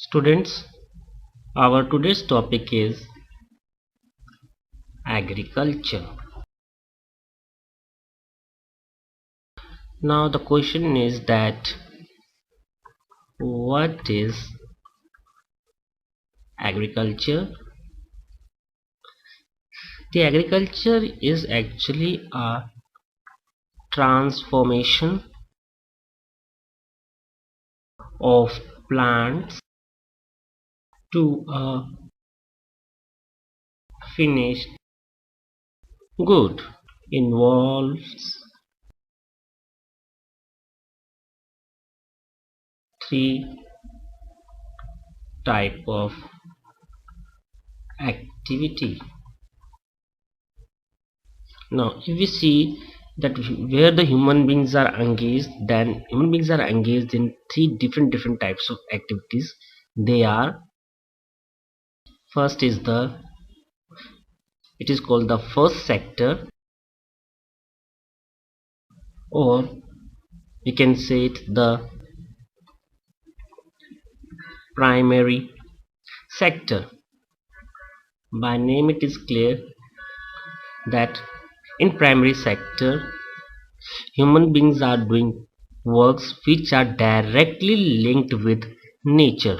Students, our today's topic is agriculture. Now the question is that what is agriculture? The agriculture is actually a transformation of plants to a finished good. Involves three type of activity. Now if we see that where the human beings are engaged, then human beings are engaged in three different types of activities. They are, first is the, it is called the first sector, or we can say it the primary sector. By name it is clear that in primary sector human beings are doing works which are directly linked with nature,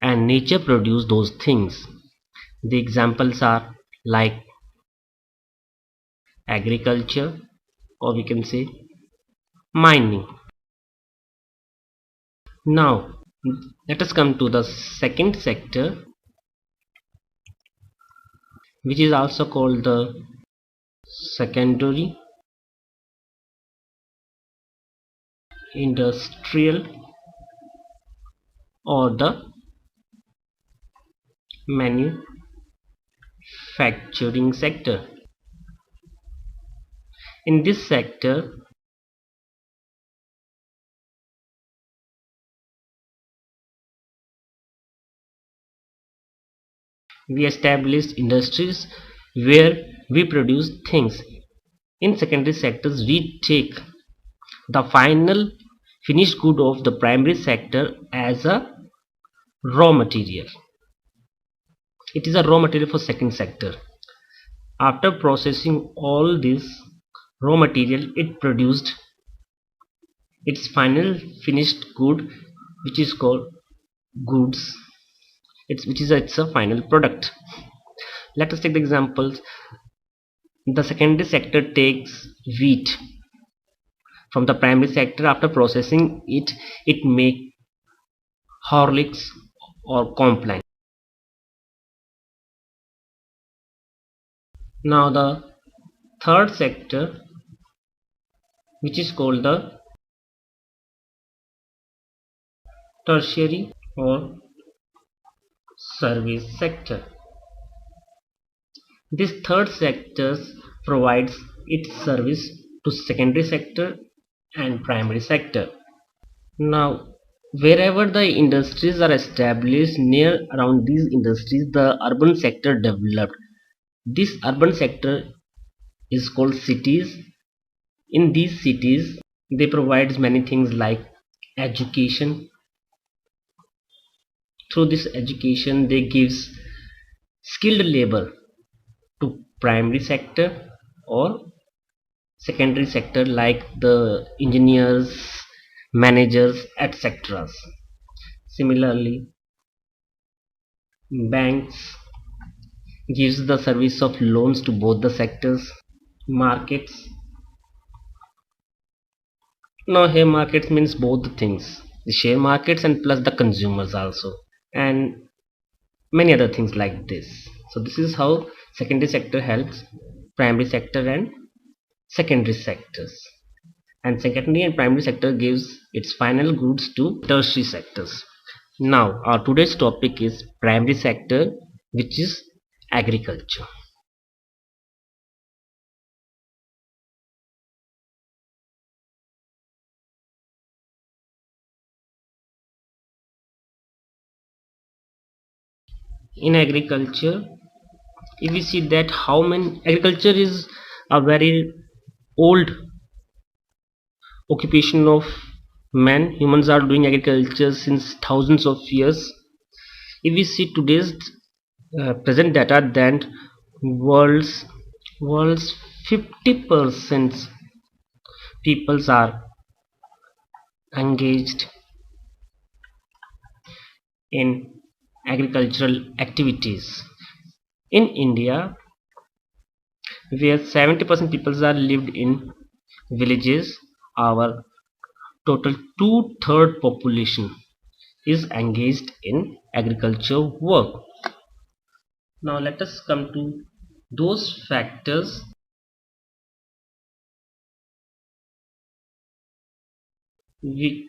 and nature produce those things. The examples are like agriculture, or we can say mining. Now let us come to the second sector, which is also called the secondary industrial or the manufacturing sector. In this sector we established industries where we produce things. In secondary sectors we take the final finished good of the primary sector as a raw material. It is a raw material for second sector. After processing all this raw material, it produced its final finished good, which is called goods. It's a final product. Let us take the examples. The secondary sector takes wheat from the primary sector. After processing it, it make Horlicks or Complan. Now the third sector, which is called the tertiary or service sector. This third sector provides its service to secondary sector and primary sector. Now wherever the industries are established, near around these industries the urban sector developed. This urban sector is called cities. In these cities they provide many things like education. Through this education they gives skilled labor to primary sector or secondary sector, like the engineers, managers, etc. Similarly, banks gives the service of loans to both the sectors. Markets, now here markets means both the things, the share markets and plus the consumers also, and many other things like this. So this is how secondary sector helps primary sector and secondary sectors, and secondary and primary sector gives its final goods to tertiary sectors. Now our today's topic is primary sector, which is agriculture. In agriculture, if we see that how many, agriculture is a very old occupation of humans are doing agriculture since thousands of years. If we see today's present data, then world's world's 50% peoples are engaged in agricultural activities. In India, where 70% people are lived in villages, our total two-third population is engaged in agriculture work. Now let us come to those factors which,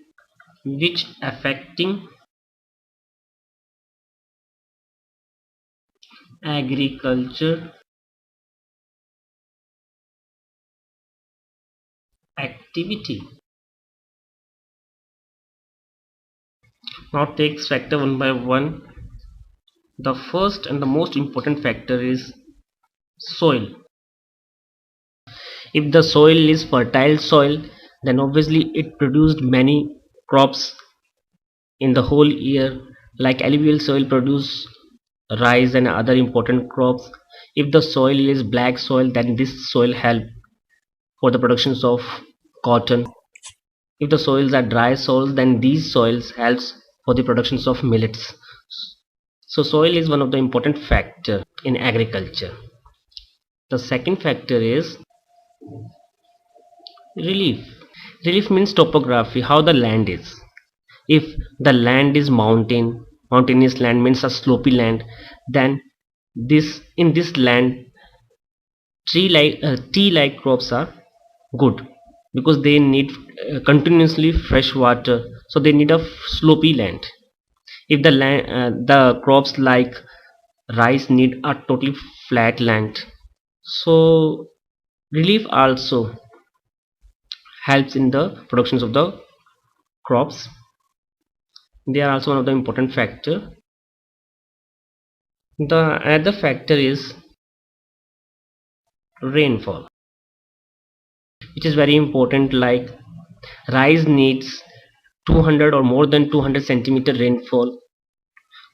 which affecting agriculture activity. Now take factor one by one. The first and the most important factor is soil. If the soil is fertile soil, then obviously it produced many crops in the whole year. Like alluvial soil produce rice and other important crops. If the soil is black soil, then this soil help for the productions of cotton. If the soils are dry soils, then these soils helps for the productions of millets. So soil is one of the important factor in agriculture. The second factor is relief. Relief means topography, how the land is. If the land is mountainous land means a slopy land, then this in this land tea-like crops are good because they need continuously fresh water, so they need a slopy land. If the crops like rice need a totally flat land. So relief also helps in the productions of the crops. They are also one of the important factor. The another factor is rainfall, which is very important. Like rice needs 200 or more than 200 centimeter rainfall,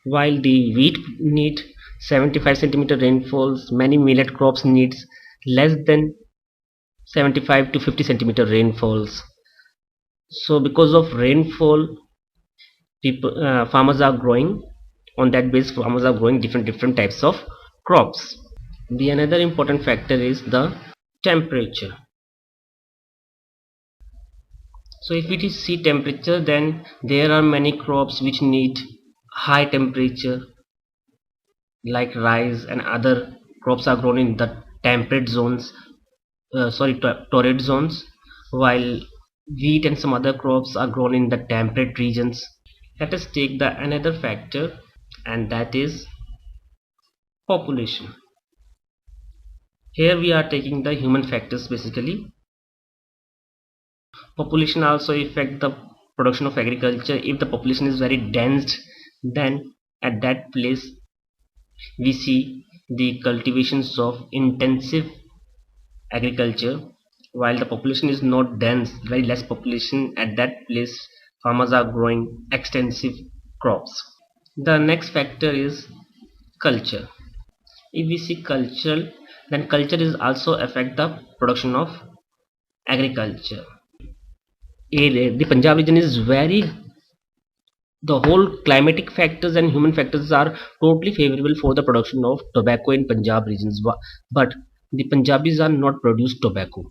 while the wheat need 75 centimeter rainfalls. Many millet crops needs less than 75 to 50 centimeter rainfalls. So because of rainfall, farmers are growing on that base. Farmers are growing different types of crops. The another important factor is the temperature. So if it is see temperature, then there are many crops which need high temperature, like rice and other crops are grown in the temperate zones, torrid zones, while wheat and some other crops are grown in the temperate regions. Let us take the another factor, and that is population. Here we are taking the human factors basically. Population also affect the production of agriculture. If the population is very dense, then at that place we see the cultivations of intensive agriculture, while the population is not dense, very less population, at that place farmers are growing extensive crops. The next factor is culture. If we see cultural, then culture is also affect the production of agriculture. The Punjab region is very, the whole climatic factors and human factors are totally favorable for the production of tobacco in Punjab regions, but the Punjabis are not produce tobacco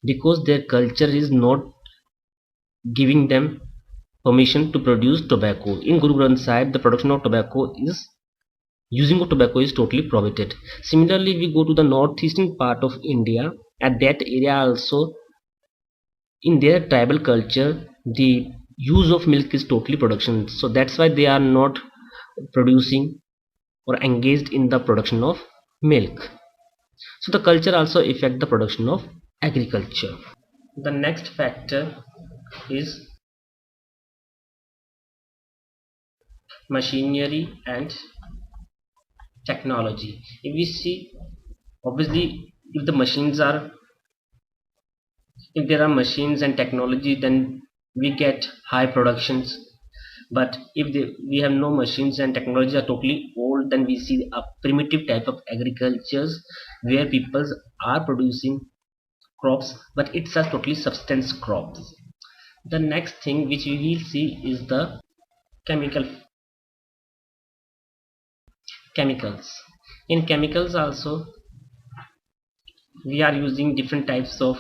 because their culture is not giving them permission to produce tobacco. In Guru Granth Sahib, the production of tobacco is using of tobacco is totally prohibited. Similarly, we go to the northeastern part of India. At that area also, in their tribal culture, the use of milk is totally production. So that's why they are not producing or engaged in the production of milk. So the culture also affect the production of agriculture. The next factor is machinery and technology. If we see, obviously if there are machines and technology, then we get high productions. But if we have no machines and technology are totally old, then we see a primitive type of agricultures where people are producing crops, but it's a totally substance crops. The next thing which we will see is the chemical chemicals. In chemicals also, we are using different types of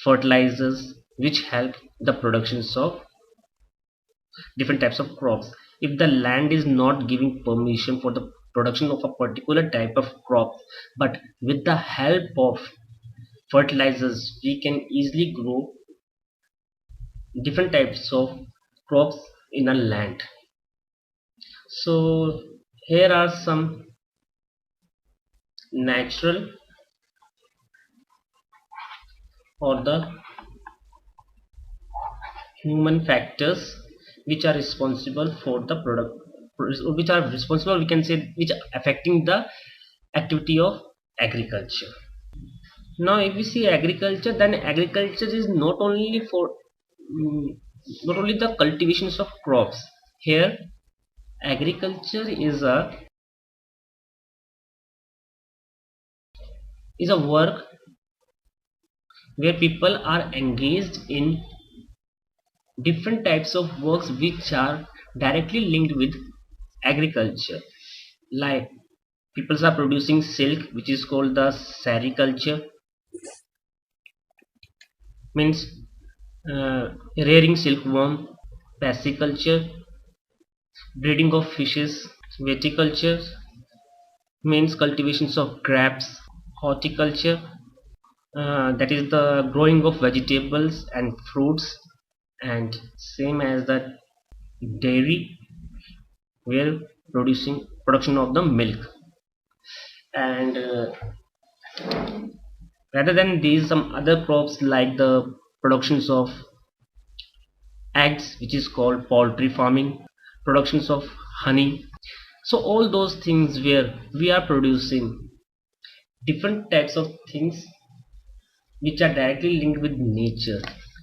fertilizers which help the productions of different types of crops. If the land is not giving permission for the production of a particular type of crop, but with the help of fertilizers we can easily grow different types of crops in a land. So here are some natural or the human factors which are responsible for the product, which are responsible, we can say, which are affecting the activity of agriculture. Now if we see agriculture, then agriculture is not only for mm, not only the cultivations of crops. Here agriculture is a work where people are engaged in different types of works which are directly linked with agriculture. Like people are producing silk, which is called the sericulture, means rearing silkworm. Pisciculture, breeding of fishes. Viticulture means cultivations of grapes. Horticulture, that is the growing of vegetables and fruits. And same as the dairy, where producing production of the milk. And rather than these, some other crops like the productions of eggs, which is called poultry farming, productions of honey. So all those things where we are producing different types of things which are directly linked with nature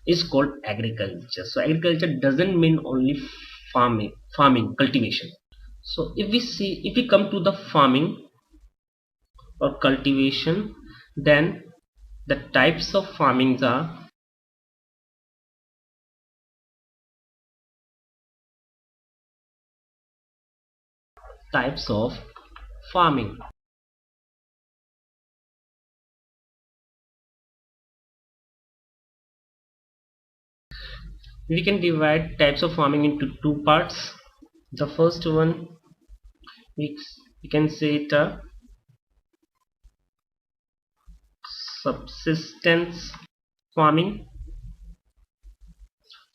is called agriculture. So agriculture doesn't mean only farming, cultivation. So if we come to the farming or cultivation, then the types of farmings are types of farming. We can divide types of farming into two parts. The first one, we, we can say it a subsistence farming,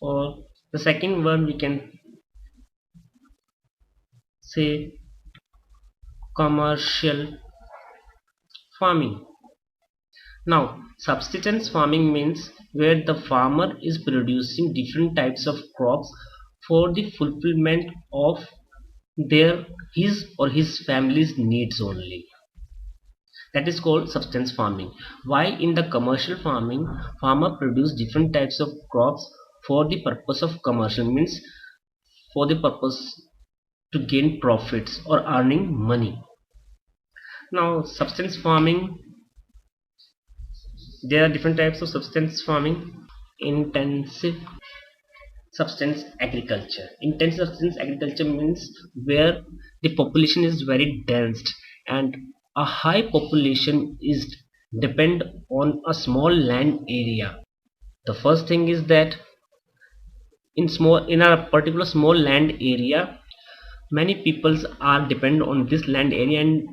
or the second one we can say commercial farming. Now subsistence farming means where the farmer is producing different types of crops for the fulfillment of their his or his family's needs only. That is called subsistence farming. While in the commercial farming, farmer produce different types of crops for the purpose of commercial, means for the purpose to gain profits or earning money. Now subsistence farming, there are different types of subsistence farming. Intensive subsistence agriculture. Intensive subsistence agriculture means where the population is very dense and a high population is depend on a small land area. The first thing is that in a particular small land area, many peoples are depend on this land area, and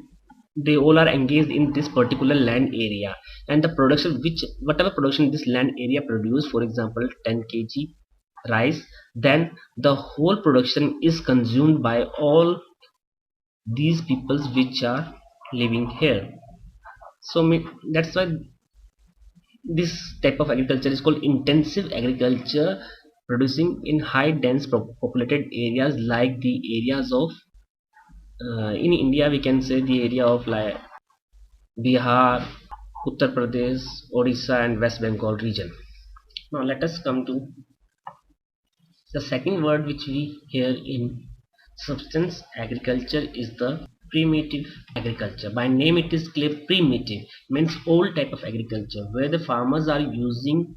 they all are engaged in this particular land area, and the production, which whatever production this land area produce, for example 10 kg rice, then the whole production is consumed by all these peoples which are living here. So that's why this type of agriculture is called intensive agriculture, producing in high dense populated areas like the areas of in India we can say the area of like Bihar, Uttar Pradesh, Odisha and West Bengal region. Now let us come to The second word which we hear in substance agriculture is the primitive agriculture. By name it is clear. Primitive means old type of agriculture, where the farmers are using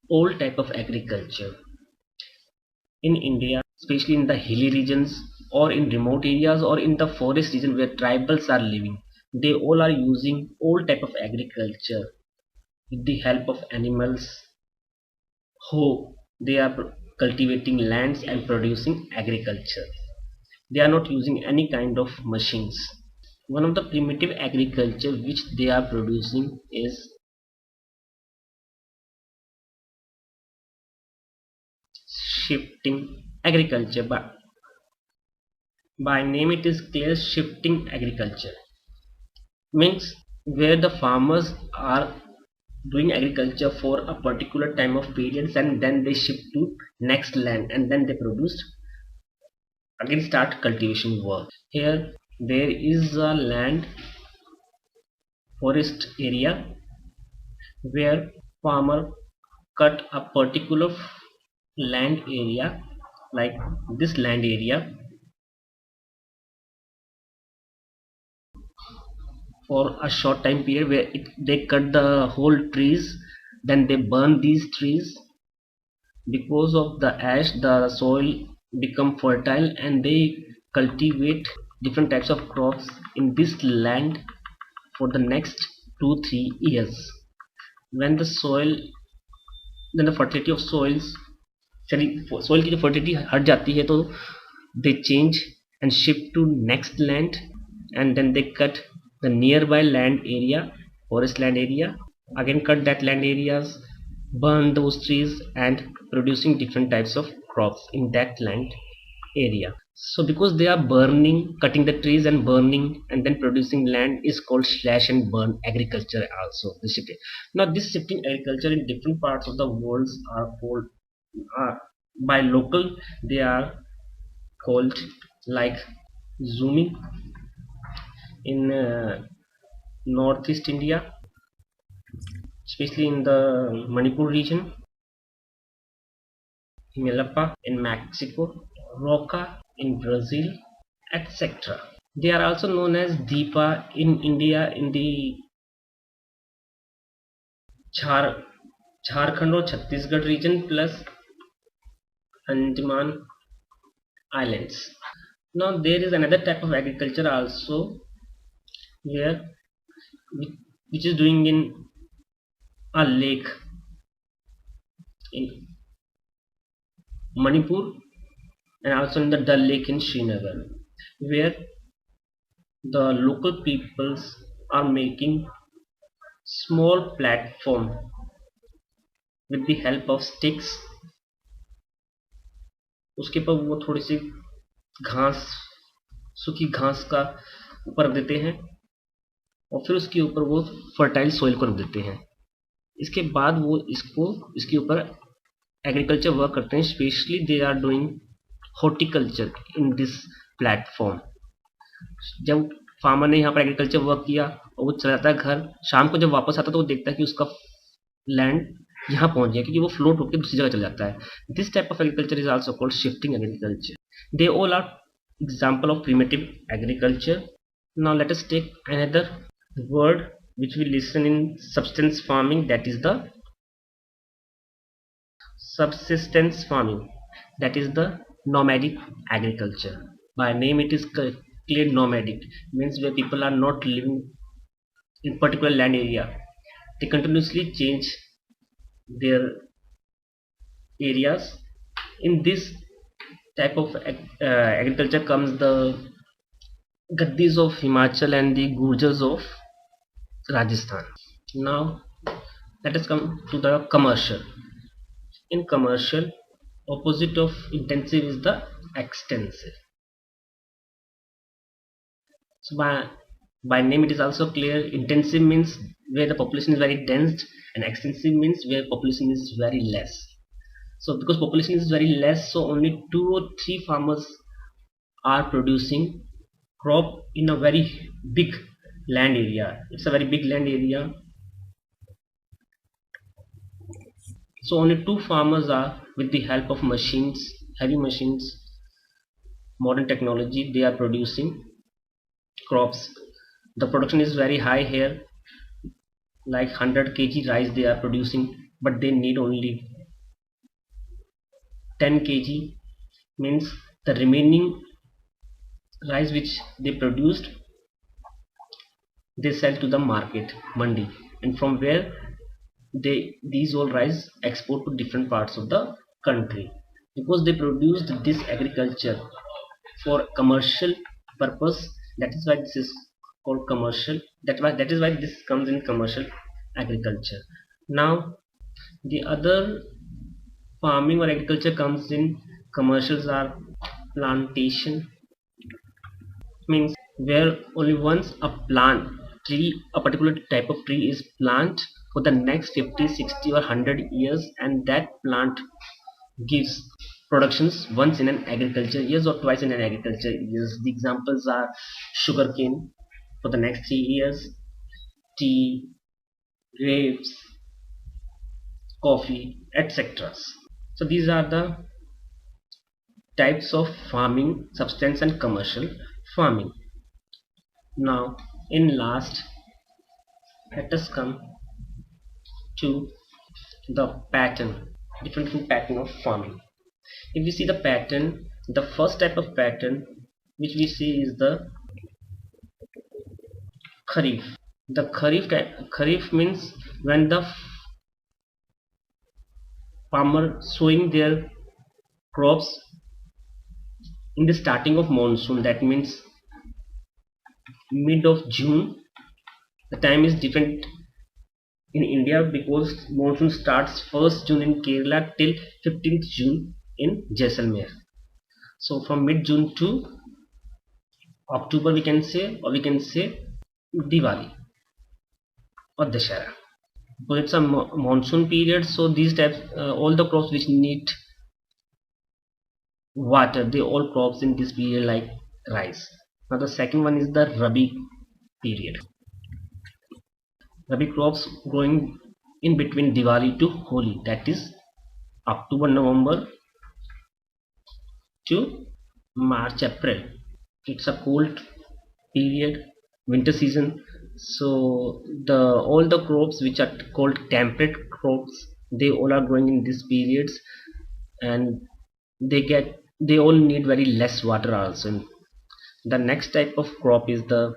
old type of agriculture. In India, especially in the hilly regions or in remote areas or in the forest region where tribals are living, they all are using old type of agriculture with the help of animals who they are cultivating lands and producing agriculture. They are not using any kind of machines. One of the primitive agriculture which they are producing is shifting agriculture. By name it is clear. Shifting agriculture means where the farmers are doing agriculture for a particular time of periods and then they shift to next land and then they produce again start cultivation work. Here there is a land forest area where farmer cut a particular land area, like this land area, for a short time period where they cut the whole trees, then they burn these trees. Because of the ash the soil become fertile and they cultivate different types of crops in this land for the next 2-3 years. When the soil, then the fertility of soils, चलिए soil की जो fertility हट जाती है तो they change and shift to next land and then they cut the nearby land area, forest land area, again cut that land areas, burn those trees and producing different types of crops in that land area. So because they are burning, cutting the trees and burning and then producing land is called slash and burn agriculture also. This shifting. Now this shifting agriculture in different parts of the world are called by local, they are called like zooming in northeast India, especially in the Manipur region, Himalapa in Mexico, Roca in Brazil, etc. They are also known as Deepa in India in the Jharkhand or Chhattisgarh region plus Andaman Islands. Now there is another type of agriculture also here which is doing in a lake in Manipur and also in the Dal Lake in Srinagar, where the local peoples are making small platform with the help of sticks. उसके पर वो थोड़ी सी घास, सूखी घास का ऊपर रख देते हैं और फिर उसके ऊपर वो फर्टाइल सॉइल को रख देते हैं. इसके बाद वो इसके ऊपर एग्रीकल्चर वर्क करते हैं. Specially they are doing horticulture in this platform. जब फार्मर ने यहाँ पर एग्रीकल्चर वर्क किया और वो चला जाता है घर, शाम को जब वापस आता है तो वो देखता है कि उसका लैंड यहाँ पहुंच गया क्योंकि वो फ्लोट होकर दूसरी जगह चला जाता है. This type of agriculture is also called shifting agriculture. They all are example of primitive agriculture. Now let us take another word which we listen in subsistence farming, that is the subsistence farming, that is the nomadic agriculture. By name it is clear. Nomadic means where people are not living in particular land area, they continuously change their areas. In this type of agriculture comes the Gaddis of Himachal and the Gurjars of Rajasthan. Now let us come to the commercial. In commercial, opposite of intensive is the extensive. So by name it is also clear. Intensive means where the population is very dense and extensive means where population is very less. So because population is very less, so only 2 or 3 farmers are producing crop in a very big land area. It's a very big land area. So only two farmers are, with the help of machines, heavy machines, modern technology, they are producing crops. The production is very high here, like 100 kg rice they are producing, but they need only 10 kg, means the remaining rice which they produced they sell to the market mandi, and from where these all rice export to different parts of the country, because they produced this agriculture for commercial purpose. That is why this is called commercial. That is why this comes in commercial agriculture. Now the other farming or agriculture comes in commercials are plantation, means where only once a plant tree, a particular type of tree is planted for the next 50, 60 or 100 years, and that plant gives productions once in an agriculture years or twice in an agriculture years. The examples are sugarcane for the next 3 years, tea, grapes, coffee, etc. So these are the types of farming, substance and commercial farming. Now in last, let us come to the pattern, different pattern of farming. If we see the pattern, the first type of pattern which we see is the kharif. The kharif means when the farmer sowing their crops in the starting of monsoon, that means mid of June. The time is different in India because monsoon starts 1st June in Kerala till 15th June in Jaisalmer. So from mid June to October we can say, or we can say Diwali or Dashera. But it's a monsoon period, so these types, all the crops which need water, they all crops in this period like rice. Now the second one is the Rabi period. Rabi crops growing in between Diwali to Holi, that is October, November to March, April. It's a cold period, winter season. So all the crops which are called temperate crops, they all are growing in these periods, and they all need very less water also. The next type of crop is the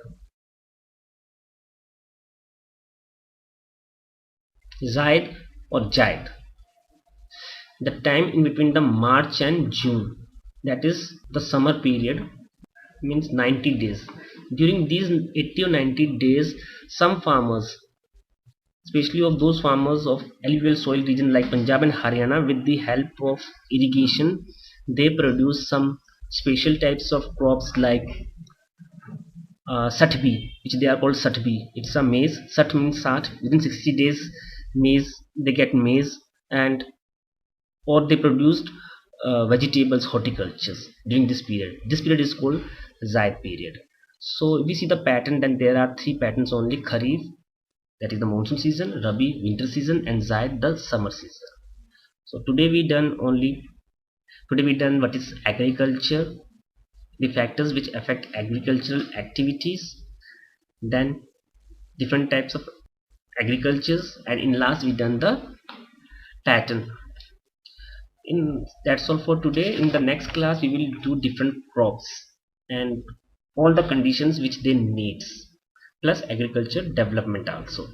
Zaid or Jaid. The time in between the March and June, that is the summer period, means 90 days. During these 80 or 90 days, some farmers, especially of those farmers of alluvial soil region like Punjab and Haryana, with the help of irrigation, they produce some special types of crops like satbi, which they are called satbi. It's a maize. Sat means sat. Within 60 days, maize they get maize, and or they produced vegetables, horticultures during this period. This period is called Zaid period. So if we see the pattern, then there are three patterns only: Kharif, that is the monsoon season; Rabi, winter season; and Zaid, the summer season. So today we done what is agriculture, the factors which affect agricultural activities, then different types of agricultures, and in last we done the pattern. That's all for today. In the next class we will do different crops and all the conditions which they needs, plus agriculture development also.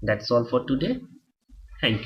That's all for today. Thank you.